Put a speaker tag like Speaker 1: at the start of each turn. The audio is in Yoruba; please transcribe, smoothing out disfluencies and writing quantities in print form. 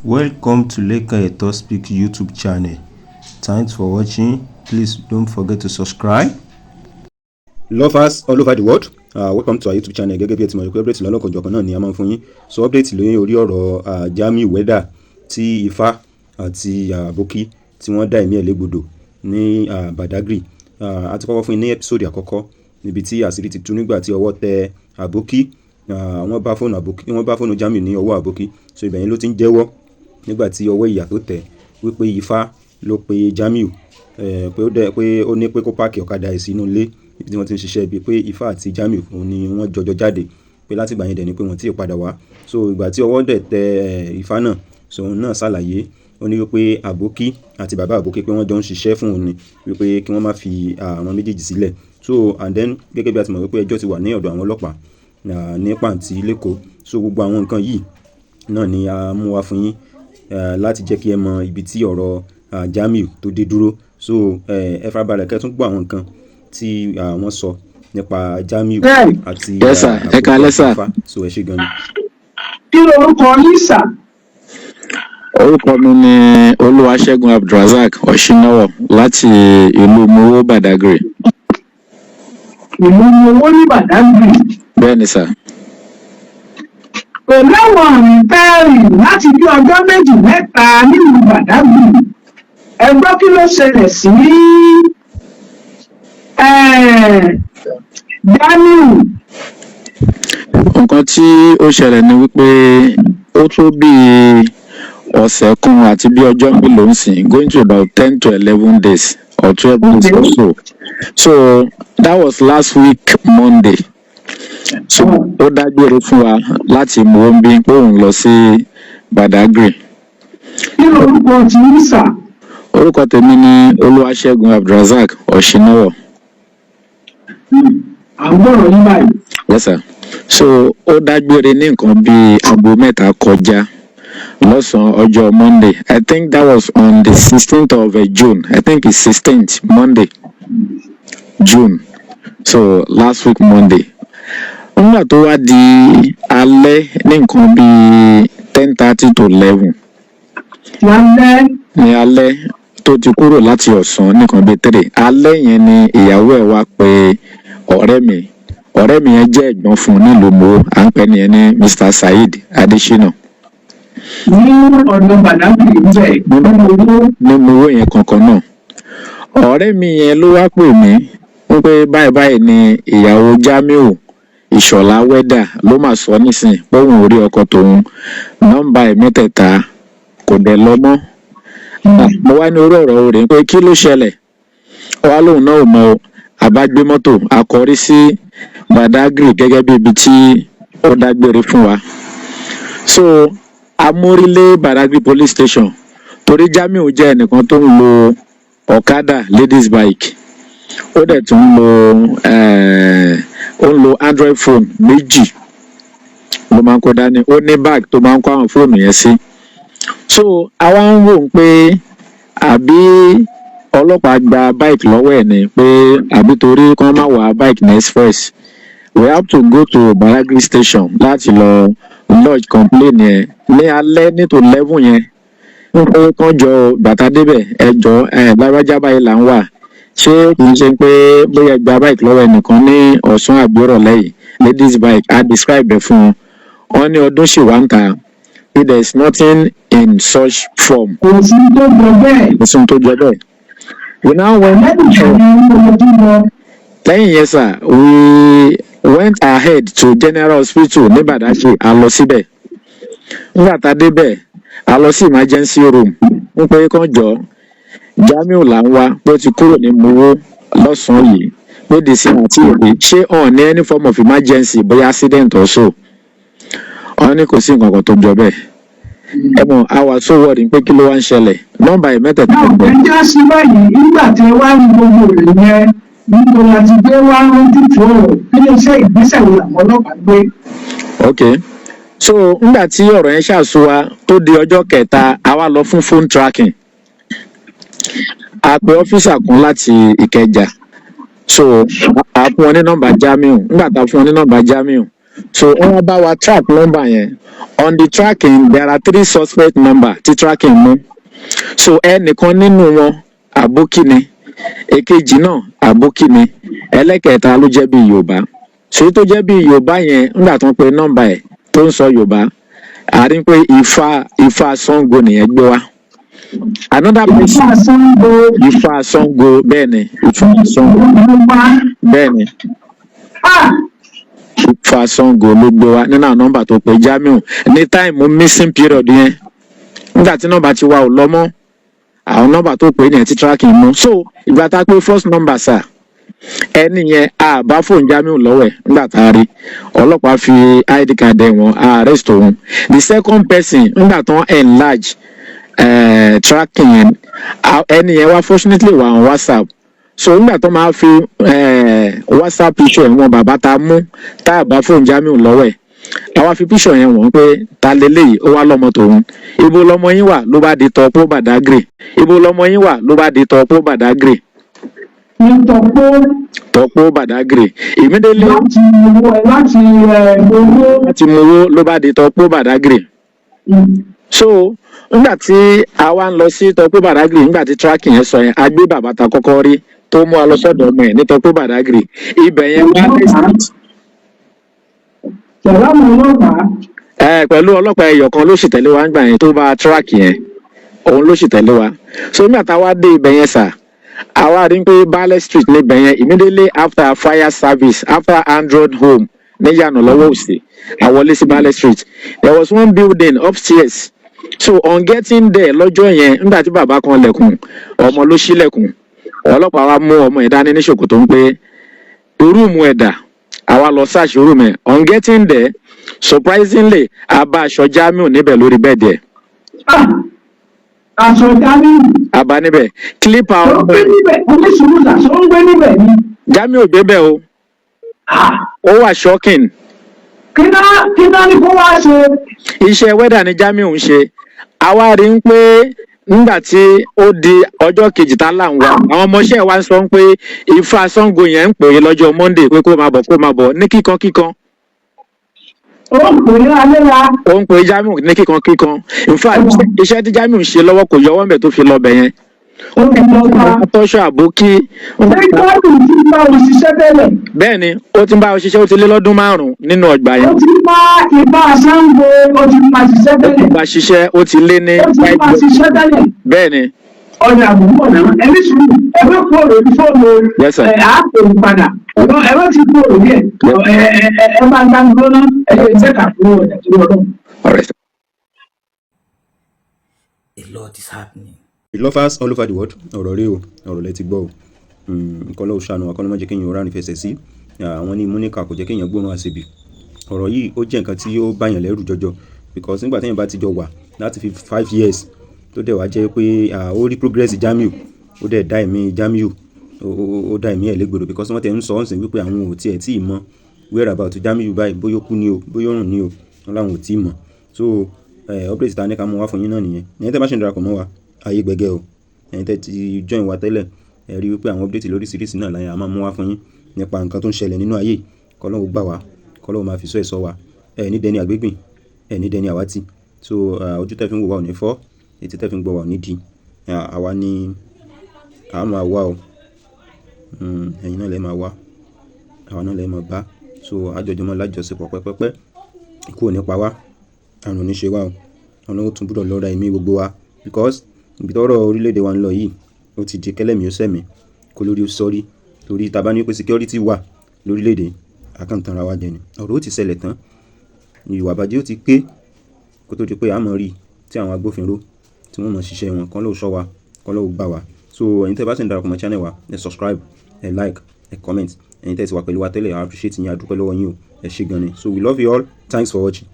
Speaker 1: Welcome to Leka Eto Speak YouTube channel. Thanks for watching. Please don't forget to subscribe.
Speaker 2: Lovers all over the world, welcome to our YouTube channel. Gẹ́gẹ́ bí ẹ ti mọ̀ pé update lọ́lọ́kan jọ̀kan náà ni a máa ń fún yín. So update lórí ọ̀rọ̀ Jamiu Welder tí Ifá àti Aboki tí wọ́n dá ẹ̀mí ẹ̀ légbodò ní Badagry. A ti kọ́kọ́ fún yín ní episode àkọ́kọ́ níbi tí Asiri ti tú nígbà tí ọwọ́ tẹ Aboki. Wọ́n bá fóònù Jamiu ní ọwọ́ Aboki. So ibẹ̀ yẹn ló ti ń jẹ́wọ́ nígbà tí ọwọ́ ìyà tó tẹ̀ wípé Ifá ló pe Jamiu pé ó ní pé kó páàkì ọ̀kadà ẹ̀ sínú ilé ibi tí wọ́n ti ń ṣiṣẹ́ ibi pé Ifá àti Jamiu òun ni wọ́n jọjọ jáde pé láti ìgbà yẹn dẹ̀ ni pé wọ́n ti padà wá. So ìgbà tí ọwọ́ dẹ̀ tẹ Ifá náà, so òun náà ṣàlàyé ó ní wípé Aboki àti bàbá Aboki pé wọ́n jọ ń ṣiṣẹ́ fún òun ni wípé kí wọ́n má fi àwọn méjèèjì sílẹ̀. So and then gẹ́gẹ́ bí a ti mọ̀ wípé ẹjọ́ ti wà ní ọ̀dọ̀ àwọn ọlọ́pàá ní Pàǹtí lẹ́kọ̀ọ́. So gbogbo àwọn nǹkan yìí náà ni a mú wá fún yín láti jẹ́ kí ẹ mọ ibi tí ọ̀rọ̀ Jamiu tó dé dúró. So ẹ farabalẹ̀ kẹ́ tún gbọ́ àwọn nǹkan tí wọ́n sọ nípa Jamiu àti Ifá. So ẹ ṣé gan ni.
Speaker 3: Kí lorúkọ yín sà?
Speaker 4: Orúkọ mi ni Olúwaṣẹ́gun Abdulrasaq Ọ̀ṣínáwọ̀ láti ìlú Mowó Badagry.
Speaker 3: Ìlú Mowó ní Badagry.
Speaker 4: Bẹ́ẹ̀ni sà.
Speaker 3: Pẹ̀lú àwọn àmì tẹ́rìn láti bí ọjọ́ méjì mẹ́ta nílùú Badagry. Ẹ gbọ́ kí ló ṣẹlẹ̀ sí Jamiu.
Speaker 4: Nǹkan tí ó ṣẹlẹ̀ ni wípé ó tó bí ọ̀sẹ̀ kan àti bí ọjọ́ mélòó ń sìn, going to about 10 to 11 days or 12 days or so. So that was last week Monday. So ó dágbére fún wa láti Mowombi pé òun lọ sí Badagry.
Speaker 3: Kí lorúkọ tí ń sà?
Speaker 4: Orúkọ tèmi ni Olúwaṣẹ́gun Abdulrasaq Ọ̀ṣínáwọ̀.
Speaker 3: Àgbọ̀rọ̀ yín báyìí.
Speaker 4: Yes sir. So ó dágbére ní nǹkan bí aago mẹ́ta kọjá lọ́sàn-án ọjọ́ Monday. I think that was on the 16th of June. I think it's 16th Monday, June. So last week Monday. Nígbà tó wá di alẹ́ ní nǹkan bí 10:30 to 11. Ní alẹ́ tó ti kúrò láti ọ̀sán ní nǹkan bí 3. Alẹ́ yẹn ni ìyàwó ẹ̀ wá pé ọ̀rẹ́ mi yẹn jẹ́ ẹ̀gbọ́n fún un nílùú Mowó. À ń pè ní ẹni Mr. Saheed Adesina.
Speaker 3: Ní ọ̀dọ̀ Badagry bẹ́ẹ̀
Speaker 4: ní Mowó yẹn kankan náà. Ọ̀rẹ́ mi yẹn ló wá pè mí wípé báyìí ni ìyàwó Jamiu Ìṣọ̀lá Welder ló máa sọ nísìn pé òun ò rí ọkọ tòun, nọ́mbà ẹ̀ mẹ́tẹ̀ẹ̀ta kò dẹ̀ lọ mọ́. Mo wá ní orí ọ̀rọ̀ rẹ̀ pé kí ló ṣẹlẹ̀? Ó wá lóun náà ò mọ̀ o. Àbá gbé mọ́tò akọrí sí Badagry gẹ́gẹ́ bí ibi tí ó dágbére fún wa. So amórílé Badagry police station torí Jamiu jẹ́ ẹnìkan tó ń lo ọ̀kadà ladies bike. Ó dẹ̀ tún ń lo Android phone méjì ló máa ń kó dání. Ó ní bag tó máa ń kó àwọn fóònù yẹn sí. So àwa ń wò ó pé àbí ọlọ́pàá gba bike lọ́wọ́ ẹ̀ ni pé àbí torí kán má wá bike ní express. We have to go to Badagry station láti lọ lodge complain yẹn ní alẹ́ ní tó 11 yẹn. Wọ́n pé kán jọ bàtà débẹ̀ ẹjọ́ lágbájá báyìí là ń wà. Ṣé kì í ṣe pé bóyá gba bike lọ́wọ́ ẹnìkan ní ọ̀sán àbúrò lẹ́yìn ladies bike a describe ẹ̀ fún wọn. Wọ́n ní ọdún ṣì wá ń ta. There is nothing in such form.
Speaker 3: Kò sí tó jọ bẹ́ẹ̀.
Speaker 4: Kò sí tó jọ bẹ́ẹ̀. We now went lẹ́yìn yẹn sir, we went ahead to General Hospital ní Badagry. A lọ síbẹ̀. Nígbà tá a débẹ̀, a lọ sí emergency room. Wọ́n pé kán jọ Jamiu là ń wá pé ó ti kúrò ní Mowó lọ́sàn-án yìí. Pé the scene àti èdè ṣé ọ̀n ní any form of emergency bóyá accident or so. Wọ́n ní kò sí nǹkan kan tó jọ bẹ́ẹ̀. Ẹ mọ̀ àwa so worry pé kí ló wá ń ṣẹlẹ̀. Nọ́mbà ẹ̀ mẹ́tẹ̀ẹ̀ta.
Speaker 3: Ẹ já sí báyìí nígbà tí ẹ wá ní gbogbo rẹ̀ yẹn nígbà láti gbé wá lójú tó iléeṣẹ́ ìgbésẹ̀ wo làwọn ọlọ́pàá gbé.
Speaker 4: Okay. So nígbà tí ọ̀rọ̀ yẹn ṣàṣùwà tó di ọjọ́ kẹta, a wá lọ fún phone tracking. A pe ọ́fíìsà kan láti Ìkẹjà. So a fún wọn ní nọ́mbà Jamiu. Nígbà tá a fún wọn ní nọ́mbà Jamiu, so wọ́n bá wa track number yẹn on the tracking there are 3 suspect number tí tracking mú so ẹnìkan nínú wọn Aboki ni èkejì náà Aboki ni ẹlẹ́kẹ̀ẹ́ta ló jẹ́ bí Yorùbá ṣèyí tó jẹ́ bí Yorùbá yẹn nígbà tó ń pe nọ́mbà ẹ̀ tó ń sọ Yorùbá a rí pé Ifá Ṣàngó nìyẹn gbé wá another person Ifá Ṣàngó bẹ́ẹ̀ ni Ifá Ṣàngó bẹ́ẹ̀ ni Ifá Ṣàngó ló gbé wá nínú àwọn nọ́mbà tó pe Jamiu ní táìmù missing period yẹn nígbà tí nọ́mbà ti wá ò lọ mọ́ àwọn nọ́mbà tó pè é yẹn ti tracking mú so ìgbà tá a pé first number sir ẹni yẹn a bá fóònù Jamiu lọ́wọ́ ẹ̀ nígbà tá a rí ọlọ́pàá fi id card ẹ̀ wọ́n a arrest òun the second person nígbà tó ń enlarge tracking yẹn ẹni yẹn wá fortunately wà on WhatsApp so nígbà tó máa fi WhatsApp picture ẹ̀ wọ́n bàbá tá a mú tá a bá fóònù Jamiu lọ́wọ́ ẹ̀ àwa fi picture yẹn wọ̀n pé ta leléyìí ó wá lọ́mọ tòun ibo lọmọ yín wà ló bá di tọpọ Badagry ibo lọmọ yín wà ló bá di tọpọ Badagry tọpọ Badagry immediately láti mowó ló bá di tọpọ Badagry so nígbà tí a wá ń lọ sí tọpọ Badagry nígbà tí tracking yẹn sọ yẹn a gbé bàbá ta kọ́kọ́ rí tó mú a lọ sọ́dọ̀ ọmọ ẹ̀ ní tọpọ Badagry ibẹ̀ yẹn wá pẹ̀lú ọlọ́pàá ẹyọ kan ló sì tẹ̀lé wa nígbà yẹn tó bá track yẹn òun ló sì tẹ̀lé wa so nígbà tá a wá dé ibẹ̀ yẹn sà àwa rí pé Ballet Street níbẹ̀ yẹn immediately after fire service after Android home ní yànnà lọ́wọ́ òsì àwọlé sí Ballet Street there was one building upstairs so on getting there lọ́jọ́ yẹn nígbà tí bàbá kan lẹ̀kùn ọmọ ló ṣílẹ̀kùn ọlọ́pàá wa mú ọmọ ẹ̀ dání ní ṣòkòtò ń pé rúùmù ẹ̀dà àwa lọ search rúùmù ẹ̀ on getting there surprisingly a bá aṣọ Jamiu níbẹ̀ lórí bẹ́ẹ̀dì ẹ̀.
Speaker 3: aṣọ Jamiu.
Speaker 4: a bá níbẹ̀ clip àwọn ọmọ ẹ̀.
Speaker 3: oníṣòwòsàn ṣó ń gbé níbẹ̀ ni.
Speaker 4: Jamiu gbé bẹ́ẹ̀ o. ó wà shocking.
Speaker 3: kí náà ni kó wá ṣe.
Speaker 4: iṣẹ́ wẹ́dà ni Jamiu ń ṣe àwa rí i pé nígbà tí ó di ọjọ́ kejì tá là ń wá àwọn ọmọọṣẹ́ wa sọ pé Ifá Ṣàngó yẹn ń pè é lọ́jọ́ Monday pé kó máa bọ̀ ní kíkan.
Speaker 3: ó ń pè é aléra.
Speaker 4: ó ń pè é Jamiu ní kíkan in fact iṣẹ́ tí Jamiu ń ṣe lọ́wọ́ kò yọwọ́ mẹ́ tó fi lọ bẹ̀ yẹn.
Speaker 3: ó ti lọ bá
Speaker 4: tọ́ṣọ Aboki.
Speaker 3: ṣé Jamiu ti bá òṣìṣẹ́ tẹ́lẹ̀.
Speaker 4: bẹ́ẹ̀ ni ó ti ń bá òṣìṣẹ́ ó ti lé lọ́dún 5 nínú ọgbà yẹn.
Speaker 3: ó ti bá Ifá Ṣàngó ó ti bá ṣiṣẹ́ tẹ́lẹ̀.
Speaker 4: ó ti bá ṣiṣẹ́ ó ti lé ní.
Speaker 3: ó ti bá ṣiṣẹ́ tẹ́lẹ̀.
Speaker 4: bẹ́ẹ̀ ni.
Speaker 3: ọjà àbúrò náà ẹni sùn ẹgbẹ́ fóònù àpò padà ẹgbẹ́ ti fóònù díẹ̀ ẹ máa ń dá mi lọ́nà ẹ̀yẹ ìṣẹ́ka fún ọjà tó lọ́dọ̀.
Speaker 5: A lot is happening.
Speaker 2: Lovers all over the world ọ̀rọ̀ rẹ o ọ̀rọ̀ lẹ ti gbọ́ o nǹkan lọ́wọ́ ṣàánú akọ́nà má jẹ́ kéèyàn rárá nífẹsẹ̀ sí àwọn ní múníkà kò jẹ́ kéèyàn gbóòórùn àṣebì ọ̀rọ̀ yìí ó jẹ́ nǹkan tí ó báyàn lẹ́rù jọjọ because nígbà téèyàn bá ti jọ wà láti fi 5 years tó dẹ̀ wá jẹ́ pé ó rí progress Jamiu ó dẹ̀ dá ẹ̀mí Jamiu ó dá ẹ̀mí ẹ̀ légbodò because wọ́n tẹ̀ ń sọ ọ́n sìn wípé àwọn ò tiẹ̀ tí ì mọ whereabout Jamiu báyìí bóyá ó kú ni o bóyá ó rùn ni o wọn làwọn ò tí ì mọ̀ so update ta ní ká mú wá fún yín náà nìyẹn ẹ̀yin tẹ́ bá ṣe ń darapọ̀ mọ́ wa ayé gbẹgẹ́ o ẹ̀yin tẹ́ ti join wa tẹ́lẹ̀ ẹ rí wípé àwọn update lóríṣiríṣi náà láyé a máa mú wá fún yín nípa nǹkan tó ń ṣẹlẹ̀ nínú ayé kọ́lọ́hun gbà wá kọ́lọ́hun máa fi sọ ẹ̀sọ́ wa ní dẹni àgbégbìn ní dẹni àwátì so ojú tẹ́ fi ń wò wá ò ní fọ́ ètí tẹ́ fi ń gbọ́ wá ò ní di àwa ni a máa wá o ẹ̀yin náà lẹ́ máa wá àwa náà lẹ́ máa bá so àjọjọmọ́ lájọṣepọ̀ pẹ́pẹ́pẹ́ ikú ò ní pa wá àrùn ò ní ṣe wá o ọ̀nà ó tún gbọ́dọ̀ lọ́ra ẹ̀mí gbogbo wa because ibi tọ́rọ̀ orílẹ̀-èdè wa ń lọ yìí ó ti di kẹlẹ́mì ó sẹ̀mí kó lórí ó sọ́rí torí tàbá ní pé security wà lórílẹ̀-èdè àkàntànra wa jẹ ni ọ̀rọ̀ ó ti ṣẹlẹ̀ tán ìwà àbàjẹ́ ó ti pé kó tó di pé àmọ́ rí tí àwọn agbófinró tí wọ́n mọ̀ ṣiṣẹ́ wọn kán ló sọ wa kán ló gbà wá so ẹ̀yin tẹ́ bá sì ń darapọ̀ mọ́ channel wa ẹ subscribe ẹ like ẹ comment ẹ̀yin tẹ́ ti wà pẹ̀lú wa tẹ́lẹ̀ I appreciate yín a dúpẹ́ lọ́wọ́ yín o ẹ ṣé gan ni so we love you all thanks for watching.